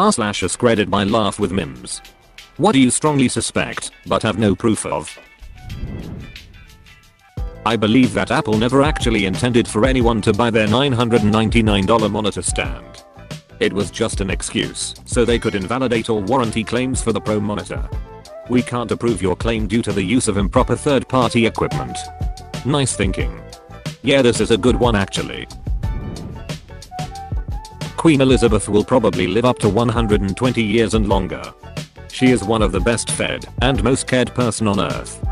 r/AskReddit by LaughWithMEmes. What do you strongly suspect, but have no proof of? I believe that Apple never actually intended for anyone to buy their $999 monitor stand. It was just an excuse, so they could invalidate all warranty claims for the Pro monitor. We can't approve your claim due to the use of improper third-party equipment. Nice thinking. Yeah, this is a good one actually. Queen Elizabeth will probably live up to 120 years and longer. She is one of the best fed and most cared person on earth.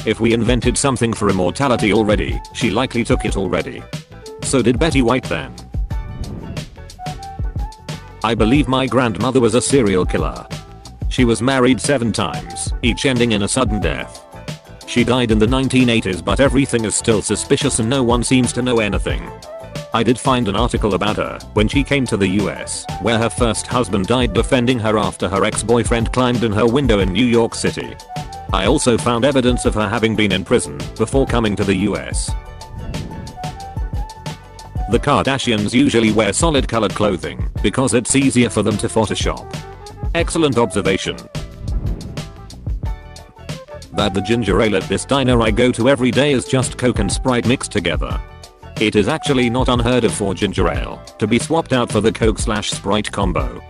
If we invented something for immortality already, she likely took it already. So did Betty White then. I believe my grandmother was a serial killer. She was married 7 times, each ending in a sudden death. She died in the 1980s, but everything is still suspicious and no one seems to know anything. I did find an article about her when she came to the US, where her first husband died defending her after her ex-boyfriend climbed in her window in New York City. I also found evidence of her having been in prison before coming to the US. The Kardashians usually wear solid colored clothing because it's easier for them to Photoshop. Excellent observation. That the ginger ale at this diner I go to every day is just Coke and Sprite mixed together. It is actually not unheard of for ginger ale to be swapped out for the Coke/Sprite combo.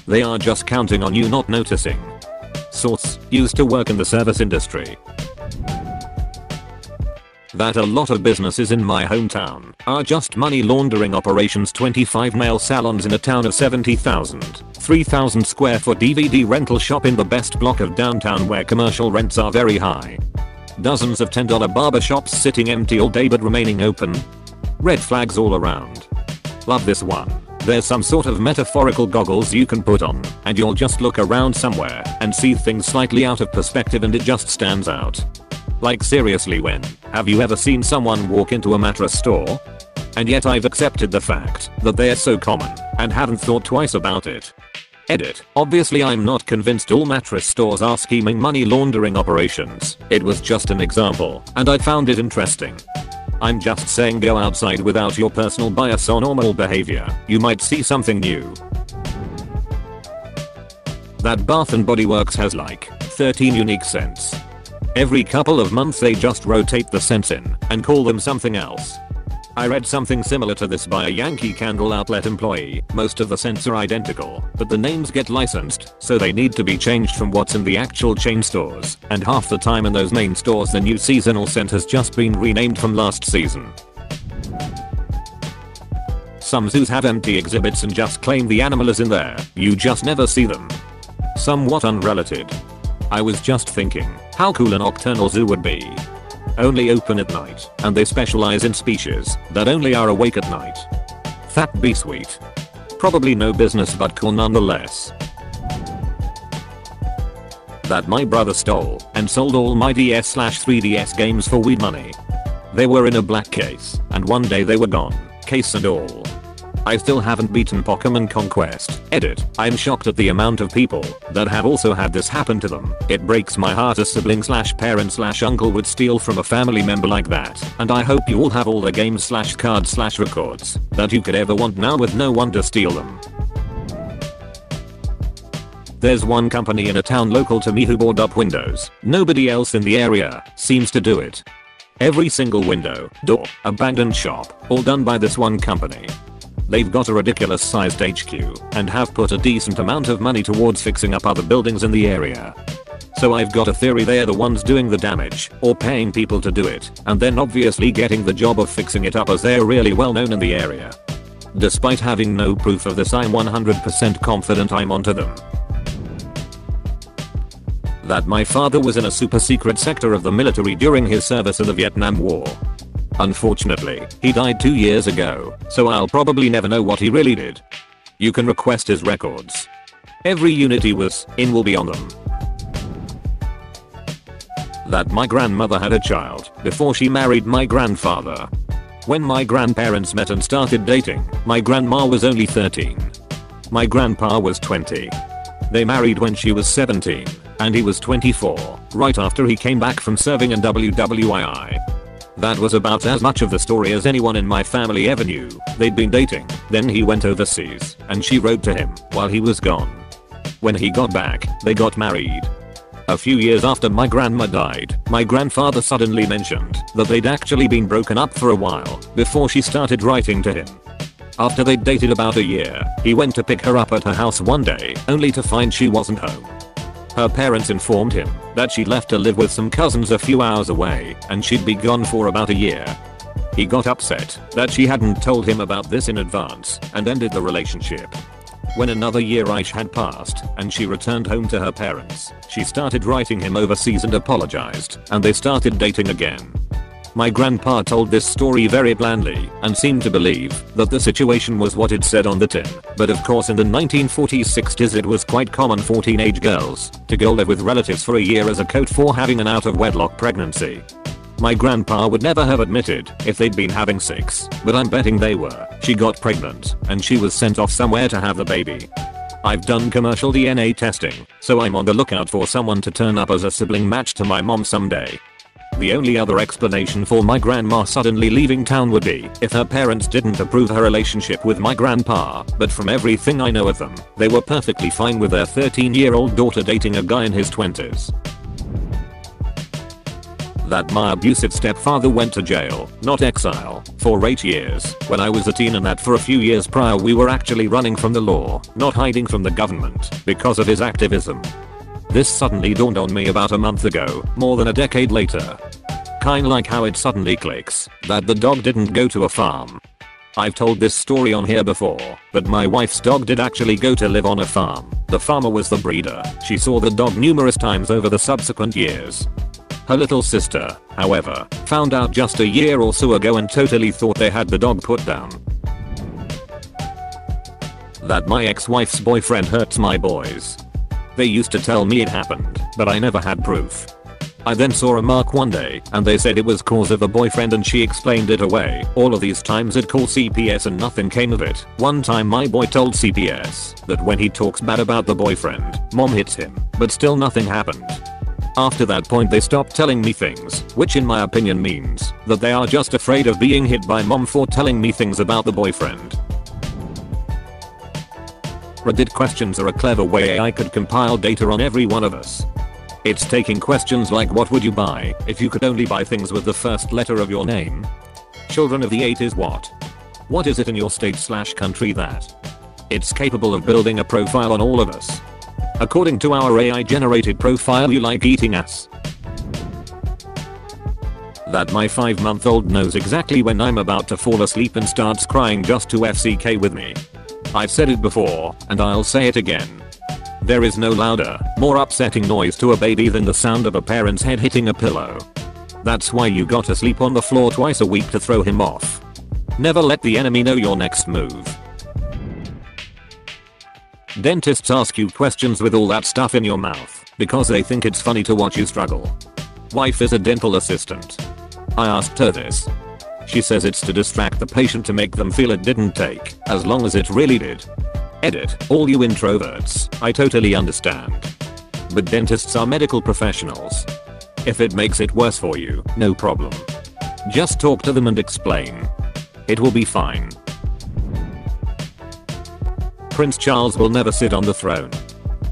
They are just counting on you not noticing. Source: used to work in the service industry. That a lot of businesses in my hometown are just money laundering operations. 25 nail salons in a town of 70,000, 3,000 square foot DVD rental shop in the best block of downtown where commercial rents are very high. Dozens of $10 barber shops sitting empty all day but remaining open. Red flags all around. Love this one. There's some sort of metaphorical goggles you can put on and you'll just look around somewhere and see things slightly out of perspective and it just stands out. Like seriously, when have you ever seen someone walk into a mattress store? And yet I've accepted the fact that they're so common and haven't thought twice about it. Edit. Obviously I'm not convinced all mattress stores are scheming money laundering operations. It was just an example and I found it interesting. I'm just saying go outside without your personal bias or normal behavior. You might see something new. That Bath & Body Works has like 13 unique scents. Every couple of months they just rotate the scents in and call them something else. I read something similar to this by a Yankee Candle outlet employee. Most of the scents are identical, but the names get licensed, so they need to be changed from what's in the actual chain stores, and half the time in those main stores the new seasonal scent has just been renamed from last season. Some zoos have empty exhibits and just claim the animal is in there, you just never see them. Somewhat unrelated. I was just thinking, how cool a nocturnal zoo would be. Only open at night, and they specialize in species that only are awake at night. That'd be sweet. Probably no business but cool nonetheless. That my brother stole and sold all my DS/3DS games for weed money. They were in a black case, and one day they were gone, case and all. I still haven't beaten Pokémon Conquest. Edit. I'm shocked at the amount of people that have also had this happen to them. It breaks my heart a sibling/parent/uncle would steal from a family member like that. And I hope you all have all the games/cards/records that you could ever want now with no one to steal them. There's one company in a town local to me who board up windows. Nobody else in the area seems to do it. Every single window, door, abandoned shop, all done by this one company. They've got a ridiculous sized HQ and have put a decent amount of money towards fixing up other buildings in the area. So I've got a theory they're the ones doing the damage or paying people to do it and then obviously getting the job of fixing it up as they're really well known in the area. Despite having no proof of this, I'm 100% confident I'm onto them. That my father was in a super secret sector of the military during his service in the Vietnam War. Unfortunately, he died 2 years ago, so I'll probably never know what he really did. You can request his records. Every unit he was in will be on them. That my grandmother had a child before she married my grandfather. When my grandparents met and started dating, my grandma was only 13. My grandpa was 20. They married when she was 17, and he was 24, right after he came back from serving in WWII. That was about as much of the story as anyone in my family ever knew. They'd been dating, then he went overseas, and she wrote to him while he was gone. When he got back, they got married. A few years after my grandma died, my grandfather suddenly mentioned that they'd actually been broken up for a while before she started writing to him. After they'd dated about a year, he went to pick her up at her house one day, only to find she wasn't home. Her parents informed him that she'd left to live with some cousins a few hours away and she'd be gone for about a year. He got upset that she hadn't told him about this in advance and ended the relationship. When another year-ish had passed and she returned home to her parents, she started writing him overseas and apologized, and they started dating again. My grandpa told this story very blandly and seemed to believe that the situation was what it said on the tin, but of course in the 1940s-60s it was quite common for teenage girls to go live with relatives for a year as a coat for having an out-of-wedlock pregnancy. My grandpa would never have admitted if they'd been having sex, but I'm betting they were. She got pregnant and she was sent off somewhere to have the baby. I've done commercial DNA testing, so I'm on the lookout for someone to turn up as a sibling match to my mom someday. The only other explanation for my grandma suddenly leaving town would be if her parents didn't approve her relationship with my grandpa, but from everything I know of them, they were perfectly fine with their 13-year-old daughter dating a guy in his 20s. That my abusive stepfather went to jail, not exile, for 8 years when I was a teen, and that for a few years prior we were actually running from the law, not hiding from the government, because of his activism. This suddenly dawned on me about a month ago, more than a decade later. Kinda like how it suddenly clicks that the dog didn't go to a farm. I've told this story on here before, but my wife's dog did actually go to live on a farm. The farmer was the breeder. She saw the dog numerous times over the subsequent years. Her little sister, however, found out just a year or so ago and totally thought they had the dog put down. That my ex-wife's boyfriend hurts my boys. They used to tell me it happened, but I never had proof. I then saw a mark one day and they said it was cause of a boyfriend and she explained it away. All of these times I'd call CPS and nothing came of it. One time my boy told CPS that when he talks bad about the boyfriend, mom hits him, but still nothing happened. After that point they stopped telling me things, which in my opinion means that they are just afraid of being hit by mom for telling me things about the boyfriend. Reddit questions are a clever way AI could compile data on every one of us. It's taking questions like what would you buy if you could only buy things with the first letter of your name? Children of the 80s what? What is it in your state/country that? It's capable of building a profile on all of us. According to our AI generated profile, you like eating ass. That my 5-month-old knows exactly when I'm about to fall asleep and starts crying just to FCK with me. I've said it before, and I'll say it again. There is no louder, more upsetting noise to a baby than the sound of a parent's head hitting a pillow. That's why you gotta sleep on the floor twice a week to throw him off. Never let the enemy know your next move. Dentists ask you questions with all that stuff in your mouth because they think it's funny to watch you struggle. Wife is a dental assistant. I asked her this. She says it's to distract the patient to make them feel it didn't take as long as it really did. Edit, all you introverts, I totally understand. But dentists are medical professionals. If it makes it worse for you, no problem. Just talk to them and explain. It will be fine. Prince Charles will never sit on the throne.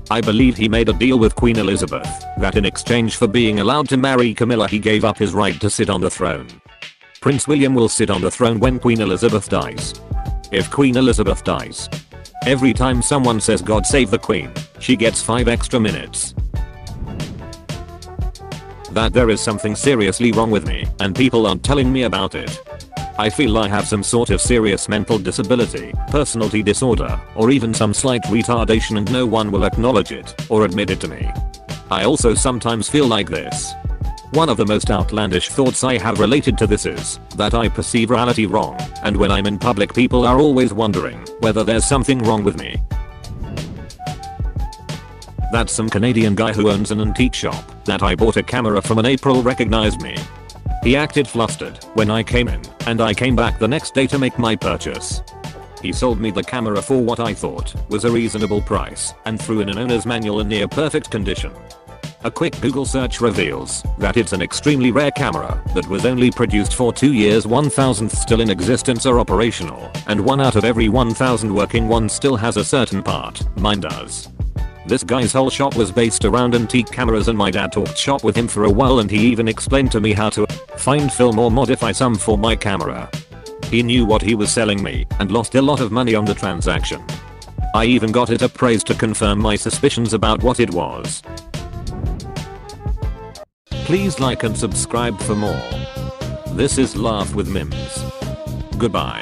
I believe he made a deal with Queen Elizabeth that in exchange for being allowed to marry Camilla he gave up his right to sit on the throne. Prince William will sit on the throne when Queen Elizabeth dies. If Queen Elizabeth dies, every time someone says God save the Queen, she gets 5 extra minutes. That there is something seriously wrong with me and people aren't telling me about it. I feel I have some sort of serious mental disability, personality disorder, or even some slight retardation and no one will acknowledge it or admit it to me. I also sometimes feel like this. One of the most outlandish thoughts I have related to this is that I perceive reality wrong, and when I'm in public people are always wondering whether there's something wrong with me. That some Canadian guy who owns an antique shop that I bought a camera from in April recognized me. He acted flustered when I came in, and I came back the next day to make my purchase. He sold me the camera for what I thought was a reasonable price and threw in an owner's manual in near perfect condition. A quick Google search reveals that it's an extremely rare camera that was only produced for 2 years, 1,000th still in existence or operational, and 1 out of every 1,000 working ones still has a certain part. Mine does. This guy's whole shop was based around antique cameras, and my dad talked shop with him for a while, and he even explained to me how to find, film or modify some for my camera. He knew what he was selling me and lost a lot of money on the transaction. I even got it appraised to confirm my suspicions about what it was. Please like and subscribe for more. This is Laugh with Memes. Goodbye.